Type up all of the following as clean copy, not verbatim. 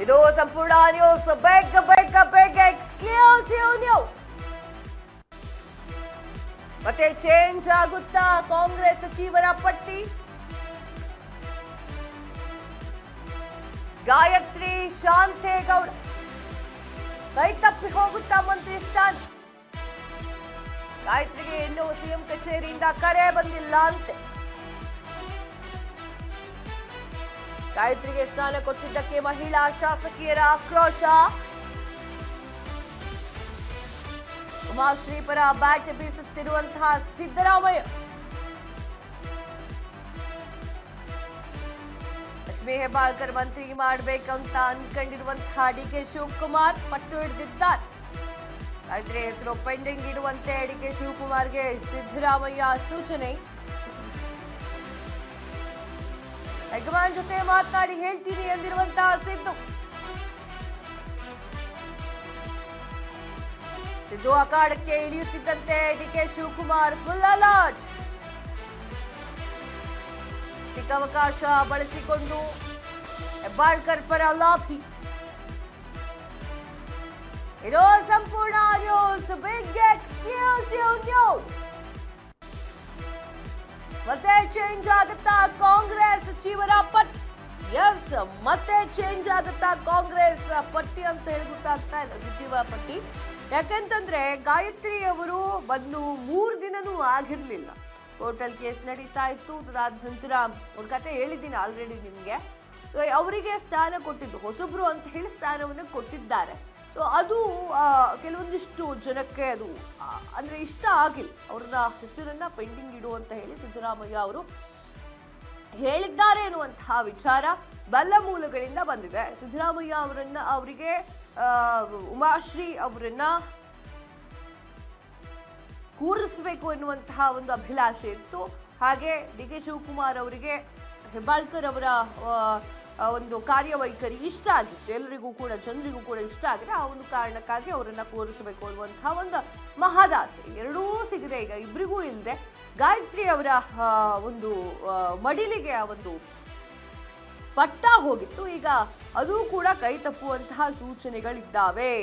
ಇದು ಸಂಪೂರ್ಣ ನ್ಯೂಸ್. ಬೇಗ ಎಕ್ಸ್ಕ್ಲೂಸಿವ್ ನ್ಯೂಸ್. ಮತ್ತೆ ಚೇಂಜ್ ಆಗುತ್ತಾ ಕಾಂಗ್ರೆಸ್ ಸಚಿವರ ಪಟ್ಟಿ? ಗಾಯತ್ರಿ ಶಾಂತೇಗೌಡ ಕೈ ತಪ್ಪಿ ಹೋಗುತ್ತಾ ಮಂತ್ರಿ ಸ್ಥಾನ? ಗಾಯತ್ರಿಗೆ ಇನ್ನೂ ಸಿಎಂ ಕಚೇರಿಯಿಂದ ಕರೆ ಬಂದಿಲ್ಲ ಅಂತೆ. ಗಾಯತ್ರಿಗೆ ಸ್ಥಾನ ಕೊಟ್ಟಿದ್ದಕ್ಕೆ ಮಹಿಳಾ ಶಾಸಕಿಯರ ಆಕ್ರೋಶ. ಉಮಾಶ್ರೀ ಪರ ಬ್ಯಾಟ್ ಬೀಸುತ್ತಿರುವಂತಹ ಸಿದ್ದರಾಮಯ್ಯ. ಲಕ್ಷ್ಮೀ ಹೆಬ್ಬಾಳ್ಕರ್ ಮಂತ್ರಿ ಮಾಡಬೇಕಂತ ಅನ್ಕೊಂಡಿರುವಂತಹ ಡಿಕೆ ಶಿವಕುಮಾರ್ ಪಟ್ಟು ಹಿಡಿದಿದ್ದಾರೆ. ಗಾಯತ್ರಿ ಹೆಸರು ಪೆಂಡಿಂಗ್ ಇಡುವಂತೆ ಡಿಕೆ ಶಿವಕುಮಾರ್ಗೆ ಸಿದ್ದರಾಮಯ್ಯ ಸೂಚನೆ. ಹೈಕಮಾಂಡ್ ಜೊತೆ ಮಾತನಾಡಿ ಹೇಳ್ತೀನಿ ಎಂದಿರುವಂತಹ ಸಿದ್ದು ಅಖಾಡಕ್ಕೆ ಇಳಿಯುತ್ತಿದ್ದಂತೆ ಡಿಕೆ ಶಿವಕುಮಾರ್ ಫುಲ್ ಅಲರ್ಟ್. ಸಿಕ್ಕ ಅವಕಾಶ ಬಳಸಿಕೊಂಡು ಹೆಬ್ಬಾಳ್ಕರ್ ಪರ ಲಾಭಿ. ಇದು ಸಂಪೂರ್ಣ ನ್ಯೂಸ್. Big exclusive news. ಮತ್ತೆ ಚೇಂಜ್ ಆಗುತ್ತಾ ಕಾಂಗ್ರೆಸ್ ಸಚಿವರ ಪಟ್ಟಿ? ಎಸ್, ಮತ್ತೆ ಚೇಂಜ್ ಆಗುತ್ತಾ ಕಾಂಗ್ರೆಸ್ ಪಟ್ಟಿ ಅಂತ ಹೇಳಿ ಗೊತ್ತಾಗ್ತಾ ಇಲ್ಲ, ಸಚಿವ ಪಟ್ಟಿ. ಯಾಕಂತಂದ್ರೆ ಗಾಯತ್ರಿ ಅವರು ಬಂದು 3 ದಿನನೂ ಆಗಿರ್ಲಿಲ್ಲ. ಕೋರ್ಟಲ್ ಕೇಸ್ ನಡೀತಾ ಇತ್ತು. ಅದಾದ ನಂತರ ಅವ್ರ ಕತೆ ಹೇಳಿದ್ದೀನಿ ಆಲ್ರೆಡಿ ನಿಮ್ಗೆ. ಸೊ ಅವರಿಗೆ ಸ್ಥಾನ ಕೊಟ್ಟಿದ್ದು, ಹೊಸಬ್ರು ಅಂತ ಹೇಳಿ ಸ್ಥಾನವನ್ನು ಕೊಟ್ಟಿದ್ದಾರೆ. ಸೊ ಅದು ಕೆಲವೊಂದಿಷ್ಟು ಜನಕ್ಕೆ ಅದು ಅಂದ್ರೆ ಇಷ್ಟ ಆಗಿಲ್ಲ. ಅವ್ರನ್ನ ಹೆಸರನ್ನ ಪೆಂಡಿಂಗ್ ಇಡು ಅಂತ ಹೇಳಿ ಸಿದ್ದರಾಮಯ್ಯ ಅವರು ಹೇಳಿದ್ದಾರೆ ಎನ್ನುವಂತಹ ವಿಚಾರ ಬಲ್ಲ ಮೂಲಗಳಿಂದ ಬಂದಿದೆ. ಸಿದ್ದರಾಮಯ್ಯ ಅವರಿಗೆ ಉಮಾಶ್ರೀ ಅವರನ್ನ ಕೂರಿಸಬೇಕು ಎನ್ನುವಂತಹ ಒಂದು ಅಭಿಲಾಷೆ ಇತ್ತು. ಹಾಗೆ ಡಿ ಕೆ ಶಿವಕುಮಾರ್ ಅವರಿಗೆ ಹೆಬ್ಬಾಳ್ಕರ್ ಅವರ ಒಂದು ಕಾರ್ಯವೈಖರಿ ಇಷ್ಟ ಆಗಿತ್ತು. ಎಲ್ಲರಿಗೂ ಕೂಡ, ಜನರಿಗೂ ಕೂಡ ಇಷ್ಟ ಆಗಿದೆ. ಆ ಒಂದು ಕಾರಣಕ್ಕಾಗಿ ಅವರನ್ನ ಕೂರಿಸಬೇಕು ಅನ್ನುವಂತಹ ಒಂದು ಮಹದಾಸೆ ಎರಡೂ ಸಿಗಿದೆ. ಈಗ ಇಬ್ಬರಿಗೂ ಇಲ್ಲದೆ ಗಾಯತ್ರಿ ಅವರ ಒಂದು ಮಡಿಲಿಗೆ ಆ ಒಂದು ಪಟ್ಟ ಹೋಗಿತ್ತು. ಈಗ ಅದು ಕೂಡ ಕೈ ತಪ್ಪುವಂತಹ ಸೂಚನೆಗಳಿದ್ದಾವೆ.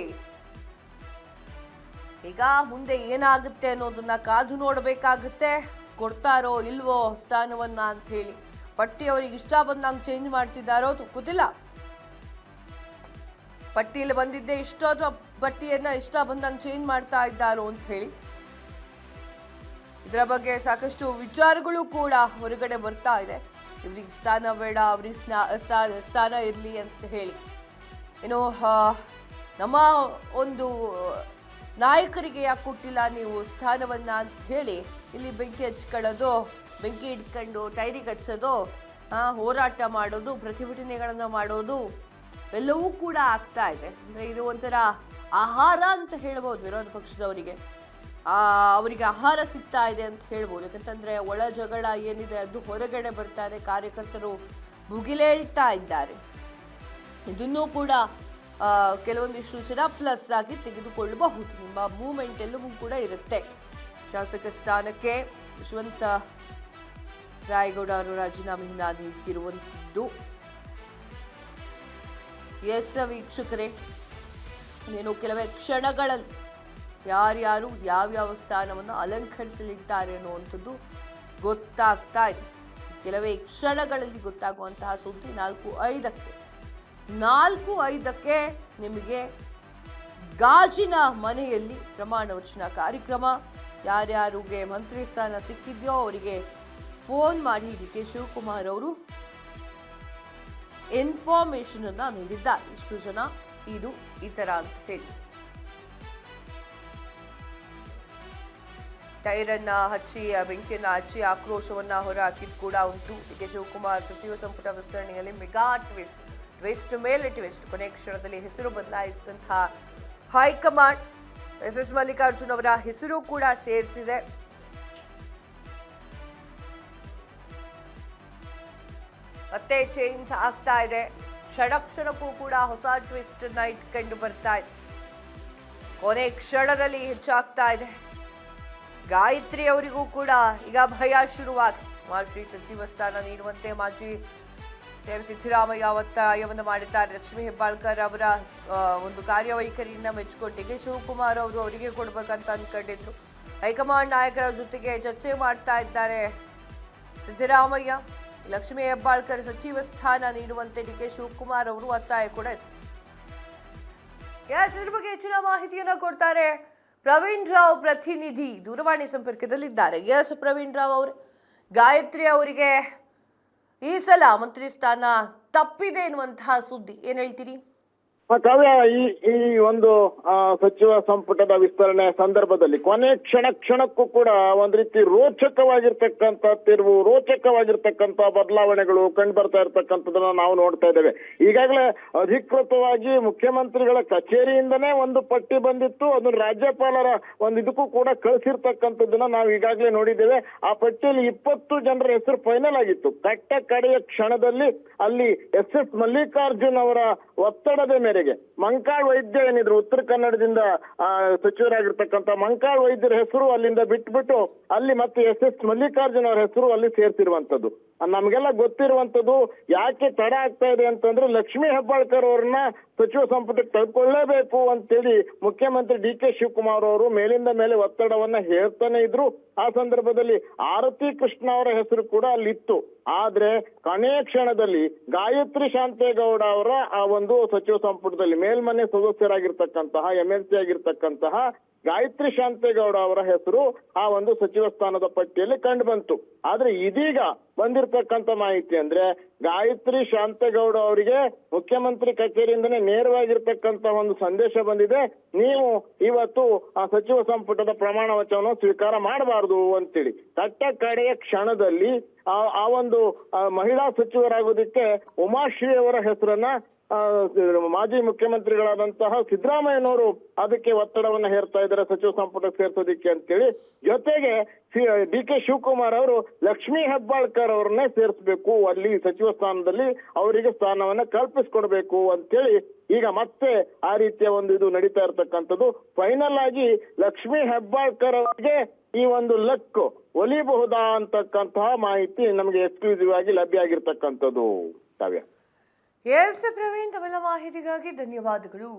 ಈಗ ಮುಂದೆ ಏನಾಗುತ್ತೆ ಅನ್ನೋದನ್ನ ಕಾದು ನೋಡಬೇಕಾಗುತ್ತೆ. ಕೊಡ್ತಾರೋ ಇಲ್ವೋ ಸ್ಥಾನವನ್ನ ಅಂತ ಹೇಳಿ. ಪಟ್ಟಿ ಅವರಿಗೆ ಇಷ್ಟ ಬಂದಂಗೆ ಚೇಂಜ್ ಮಾಡ್ತಿದ್ದಾರೋ ಗೊತ್ತಿಲ್ಲ. ಪಟ್ಟಿಯಲ್ಲಿ ಬಂದಿದ್ದೆ ಇಷ್ಟ ಅಥವಾ ಪಟ್ಟಿಯನ್ನ ಇಷ್ಟ ಬಂದಂಗೆ ಚೇಂಜ್ ಮಾಡ್ತಾ ಇದ್ದಾರೋ ಅಂತ ಹೇಳಿ. ಇದರ ಬಗ್ಗೆ ಸಾಕಷ್ಟು ವಿಚಾರಗಳು ಕೂಡ ಹೊರಗಡೆ ಬರ್ತಾ ಇದೆ. ಇವ್ರಿಗೆ ಸ್ಥಾನ ಬೇಡ, ಅವ್ರಿಗೆ ಸ್ಥಾನ ಇರಲಿ ಅಂತ ಹೇಳಿ. ಏನು ನಮ್ಮ ಒಂದು ನಾಯಕರಿಗೆ ಯಾಕೆ ಕೊಟ್ಟಿಲ್ಲ ನೀವು ಸ್ಥಾನವನ್ನ ಅಂತ ಹೇಳಿ ಇಲ್ಲಿ ಬೆಂಕಿ ಹಚ್ಕೊಳ್ಳೋದು, ಬೆಂಕಿ ಇಟ್ಕೊಂಡು ಟೈರಿಗೆ ಹಚ್ಚೋದು, ಹೋರಾಟ ಮಾಡೋದು, ಪ್ರತಿಭಟನೆಗಳನ್ನು ಮಾಡೋದು ಎಲ್ಲವೂ ಕೂಡ ಆಗ್ತಾ ಇದೆ. ಅಂದರೆ ಇದು ಒಂಥರ ಆಹಾರ ಅಂತ ಹೇಳ್ಬೋದು ವಿರೋಧ ಪಕ್ಷದವರಿಗೆ. ಅವರಿಗೆ ಆಹಾರ ಸಿಗ್ತಾ ಇದೆ ಅಂತ ಹೇಳ್ಬೋದು. ಯಾಕಂತಂದ್ರೆ ಒಳ ಜಗಳ ಏನಿದೆ ಅದು ಹೊರಗಡೆ ಬರ್ತಾ ಇದೆ. ಕಾರ್ಯಕರ್ತರು ಭುಗಿಲೇಳ್ತಾ ಇದ್ದಾರೆ. ಇದನ್ನೂ ಕೂಡ ಕೆಲವೊಂದಿಷ್ಟು ಜನ ಪ್ಲಸ್ ಆಗಿ ತೆಗೆದುಕೊಳ್ಳಬಹುದು. ನಿಮ್ಮ ಮೂವ್ಮೆಂಟ್ ಎಲ್ಲವೂ ಕೂಡ ಇರುತ್ತೆ. ಶಾಸಕ ಸ್ಥಾನಕ್ಕೆ ಯಶವಂತ ರಾಯಗೌಡ ಅವರು ರಾಜೀನಾಮೆಯನ್ನ ನೀಡಿರುವಂಥದ್ದು. ಎಸ್ ವೀಕ್ಷಕರೇ, ನೀನು ಕೆಲವೇ ಕ್ಷಣಗಳಲ್ಲಿ ಯಾರ್ಯಾರು ಯಾವ್ಯಾವ ಸ್ಥಾನವನ್ನು ಅಲಂಕರಿಸಲಿದ್ದಾರೆ ಅನ್ನುವಂಥದ್ದು ಗೊತ್ತಾಗ್ತಾ ಇದೆ. ಕೆಲವೇ ಕ್ಷಣಗಳಲ್ಲಿ ಗೊತ್ತಾಗುವಂತಹ ಸುದ್ದಿ 4:05ಕ್ಕೆ ನಿಮಗೆ ಗಾಜಿನ ಮನೆಯಲ್ಲಿ ಪ್ರಮಾಣ ವಚನ ಕಾರ್ಯಕ್ರಮ. ಯಾರ್ಯಾರಿಗೆ ಮಂತ್ರಿ ಸ್ಥಾನ ಸಿಕ್ಕಿದೆಯೋ ಅವರಿಗೆ ಫೋನ್ ಮಾಡಿ ಡಿ ಕೆ ಶಿವಕುಮಾರ್ ಅವರು ಇನ್ಫಾರ್ಮೇಶನ್ ಅನ್ನ ನೀಡಿದ್ದಾರೆ. ಇಷ್ಟು ಜನ ಇದು ಈ ತರ ಅಂತ ಹೇಳಿ. ಟೈರನ್ನ ಹಚ್ಚಿ, ಬೆಂಕಿಯನ್ನ ಹಚ್ಚಿ ಆಕ್ರೋಶವನ್ನ ಹೊರಹಾಕಿದ್ ಕೂಡ ಉಂಟು. ಡಿ ಕೆ ಶಿವಕುಮಾರ್ ಸಚಿವ ಸಂಪುಟ ವಿಸ್ತರಣೆಯಲ್ಲಿ ಮೆಗಾ ಟ್ವಿಸ್ಟ್ ಮೇಲೆ ಟ್ವಿಸ್ಟ್. ಕೊನೆ ಕ್ಷಣದಲ್ಲಿ ಹೆಸರು ಬದಲಾಯಿಸಿದಂತಹ ಹೈಕಮಾಂಡ್ ಎಸ್ ಮಲ್ಲಿಕಾರ್ಜುನ್ ಅವರ ಹೆಸರು ಕೂಡ ಸೇರಿಸಿದೆ. ಮತ್ತೆ ಚೇಂಜ್ ಆಗ್ತಾ ಇದೆ. ಕ್ಷಣಕ್ಕೂ ಕೂಡ ಹೊಸ ಟ್ವಿಸ್ಟ್ ಅನ್ನ ಇಟ್ಕೊಂಡು ಬರ್ತಾ ಇದೆ. ಕೊನೆ ಕ್ಷಣದಲ್ಲಿ ಹೆಚ್ಚಾಗ್ತಾ ಇದೆ. ಗಾಯತ್ರಿ ಅವರಿಗೂ ಕೂಡ ಈಗ ಭಯ ಶುರುವಾಗಿದೆ. ಮಾಜಿ ಸಚಿವ ಸ್ಥಾನ ನೀಡುವಂತೆ ಮಾಜಿ ಸಿಎಂ ಸಿದ್ದರಾಮಯ್ಯ ಒತ್ತಾಯವನ್ನು ಮಾಡಿದ್ದಾರೆ. ಲಕ್ಷ್ಮೀ ಹೆಬ್ಬಾಳ್ಕರ್ ಅವರ ಒಂದು ಕಾರ್ಯವೈಖರಿಯನ್ನ ಮೆಚ್ಚಿಕೊಂಡು ಡಿ ಕೆ ಶಿವಕುಮಾರ್ ಅವರು ಅವರಿಗೆ ಕೊಡ್ಬೇಕಂತ ಅನ್ಕೊಂಡಿದ್ರು. ಹೈಕಮಾಂಡ್ ನಾಯಕರ ಜೊತೆಗೆ ಚರ್ಚೆ ಮಾಡ್ತಾ ಇದ್ದಾರೆ ಸಿದ್ದರಾಮಯ್ಯ. ಲಕ್ಷ್ಮೀ ಹೆಬ್ಬಾಳ್ಕರ್ ಸಚಿವ ಸ್ಥಾನ ನೀಡುವಂತೆ ಡಿ ಕೆ ಶಿವಕುಮಾರ್ ಅವರು ಒತ್ತಾಯ ಕೂಡ ಇದೆ. ಇದ್ರ ಬಗ್ಗೆ ಹೆಚ್ಚಿನ ಮಾಹಿತಿಯನ್ನ ಕೊಡ್ತಾರೆ ಪ್ರವೀಣ್ ರಾವ್, ಪ್ರತಿನಿಧಿ ದೂರವಾಣಿ ಸಂಪರ್ಕದಲ್ಲಿದ್ದಾರೆ. ಪ್ರವೀಣ್ ರಾವ್ ಅವರು, ಗಾಯತ್ರಿ ಅವರಿಗೆ ಈ ಸಲ ಮಂತ್ರಿ ಸ್ಥಾನ ತಪ್ಪಿದೆ ಎನ್ನುವಂತಹ ಸುದ್ದಿ, ಏನ್ ಹೇಳ್ತೀರಿ? ಕಾವ್ಯ, ಈ ಒಂದು ಸಚಿವ ಸಂಪುಟದ ವಿಸ್ತರಣೆ ಸಂದರ್ಭದಲ್ಲಿ ಕೊನೆ ಕ್ಷಣಕ್ಕೂ ಕೂಡ ಒಂದ್ ರೀತಿ ರೋಚಕವಾಗಿರ್ತಕ್ಕಂಥ ತಿರುವು, ರೋಚಕವಾಗಿರ್ತಕ್ಕಂಥ ಬದಲಾವಣೆಗಳು ಕಂಡು ಬರ್ತಾ ಇರ್ತಕ್ಕಂಥದನ್ನ ನಾವು ನೋಡ್ತಾ ಇದ್ದೇವೆ. ಈಗಾಗಲೇ ಅಧಿಕೃತವಾಗಿ ಮುಖ್ಯಮಂತ್ರಿಗಳ ಕಚೇರಿಯಿಂದನೇ ಒಂದು ಪಟ್ಟಿ ಬಂದಿತ್ತು. ಅದನ್ನ ರಾಜ್ಯಪಾಲರ ಒಂದು ಇದಕ್ಕೂ ಕೂಡ ಕಳಿಸಿರ್ತಕ್ಕಂಥದ್ದನ್ನ ನಾವು ಈಗಾಗಲೇ ನೋಡಿದ್ದೇವೆ. ಆ ಪಟ್ಟಿಯಲ್ಲಿ 20 ಜನರ ಹೆಸರು ಫೈನಲ್ ಆಗಿತ್ತು. ಕಡೆಯ ಕ್ಷಣದಲ್ಲಿ ಅಲ್ಲಿ ಎಸ್ ಮಲ್ಲಿಕಾರ್ಜುನ್ ಅವರ ಒತ್ತಡದ ಮೇರೆಗೆ ಮಂಕಾಳ್ ವೈದ್ಯ ಏನಿದ್ರು ಉತ್ತರ ಕನ್ನಡದಿಂದ ಸಚಿವರಾಗಿರ್ತಕ್ಕಂಥ ಮಂಕಾಳ್ ವೈದ್ಯರ ಹೆಸರು ಅಲ್ಲಿಂದ ಬಿಟ್ಬಿಟ್ಟು ಅಲ್ಲಿ ಮತ್ತೆ ಎಸ್ ಮಲ್ಲಿಕಾರ್ಜುನ್ ಅವರ ಹೆಸರು ಅಲ್ಲಿ ಸೇರ್ತಿರುವಂತದ್ದು. ನಮ್ಗೆಲ್ಲ ಗೊತ್ತಿರುವಂತದ್ದು. ಯಾಕೆ ತಡ ಆಗ್ತಾ ಇದೆ ಅಂತಂದ್ರೆ ಲಕ್ಷ್ಮೀ ಹೆಬ್ಬಾಳ್ಕರ್ ಅವ್ರನ್ನ ಸಚಿವ ಸಂಪುಟಕ್ಕೆ ತೆಗೆದುಕೊಳ್ಳಲೇಬೇಕು ಅಂತೇಳಿ ಮುಖ್ಯಮಂತ್ರಿ ಡಿ ಕೆ ಶಿವಕುಮಾರ್ ಅವರು ಮೇಲಿಂದ ಮೇಲೆ ಒತ್ತಡವನ್ನ ಹೇಳ್ತಾನೆ ಇದ್ರು. ಆ ಸಂದರ್ಭದಲ್ಲಿ ಆರತಿ ಕೃಷ್ಣ ಅವರ ಹೆಸರು ಕೂಡ ಅಲ್ಲಿತ್ತು. ಆದ್ರೆ ಕೊನೆಯ ಕ್ಷಣದಲ್ಲಿ ಗಾಯತ್ರಿ ಶಾಂತೇಗೌಡ ಅವರ ಆ ಒಂದು ಸಚಿವ ಸಂಪುಟದಲ್ಲಿ ಮೇಲ್ಮನೆ ಸದಸ್ಯರಾಗಿರ್ತಕ್ಕಂತಹ MLC ಆಗಿರ್ತಕ್ಕಂತಹ ಗಾಯತ್ರಿ ಶಾಂತೇಗೌಡ ಅವರ ಹೆಸರು ಆ ಒಂದು ಸಚಿವ ಸ್ಥಾನದ ಪಟ್ಟಿಯಲ್ಲಿ ಕಂಡು ಬಂತು. ಆದ್ರೆ ಇದೀಗ ಬಂದಿರತಕ್ಕಂತ ಮಾಹಿತಿ ಅಂದ್ರೆ ಗಾಯತ್ರಿ ಶಾಂತೇಗೌಡ ಅವರಿಗೆ ಮುಖ್ಯಮಂತ್ರಿ ಕಚೇರಿಯಿಂದನೇ ನೇರವಾಗಿರ್ತಕ್ಕಂತ ಒಂದು ಸಂದೇಶ ಬಂದಿದೆ. ನೀವು ಇವತ್ತು ಆ ಸಚಿವ ಸಂಪುಟದ ಪ್ರಮಾಣ ವಚನವನ್ನು ಸ್ವೀಕಾರ ಮಾಡಬಾರದು ಅಂತೇಳಿ ಕಡೆಯ ಕ್ಷಣದಲ್ಲಿ ಆ ಒಂದು ಮಹಿಳಾ ಸಚಿವರಾಗೋದಿಕ್ಕೆ ಉಮಾಶ್ರೀ ಅವರ ಹೆಸರನ್ನ ಮಾಜಿ ಮುಖ್ಯಮಂತ್ರಿಗಳಾದಂತಹ ಸಿದ್ದರಾಮಯ್ಯನವರು ಅದಕ್ಕೆ ಒತ್ತಡವನ್ನ ಹೇರ್ತಾ ಇದ್ದಾರೆ ಸಚಿವ ಸಂಪುಟಕ್ಕೆ ಸೇರ್ಸೋದಿಕ್ಕೆ ಅಂತೇಳಿ. ಜೊತೆಗೆ ಡಿ ಕೆ ಶಿವಕುಮಾರ್ ಅವರು ಲಕ್ಷ್ಮೀ ಹೆಬ್ಬಾಳ್ಕರ್ ಅವ್ರನ್ನೇ ಸೇರಿಸಬೇಕು, ಅಲ್ಲಿ ಸಚಿವ ಸ್ಥಾನದಲ್ಲಿ ಅವರಿಗೆ ಸ್ಥಾನವನ್ನ ಕಲ್ಪಿಸ್ಕೊಡ್ಬೇಕು ಅಂತೇಳಿ ಈಗ ಮತ್ತೆ ಆ ರೀತಿಯ ಒಂದು ಇದು ನಡೀತಾ ಇರ್ತಕ್ಕಂಥದ್ದು. ಫೈನಲ್ ಆಗಿ ಲಕ್ಷ್ಮೀ ಹೆಬ್ಬಾಳ್ಕರ್ ಅವರಿಗೆ ಈ ಒಂದು ಲಕ್ ಒಲಿಬಹುದಾ ಅಂತಕ್ಕಂತಹ ಮಾಹಿತಿ ನಮಗೆ ಎಕ್ಸ್ಕ್ಲೂಸಿವ್ ಆಗಿ ಲಭ್ಯ ಆಗಿರ್ತಕ್ಕಂಥದ್ದು. ಕಾವ್ಯ. ಪ್ರವೀಣ್, ತಮ್ಮೆಲ್ಲ ಮಾಹಿತಿಗಾಗಿ ಧನ್ಯವಾದಗಳು.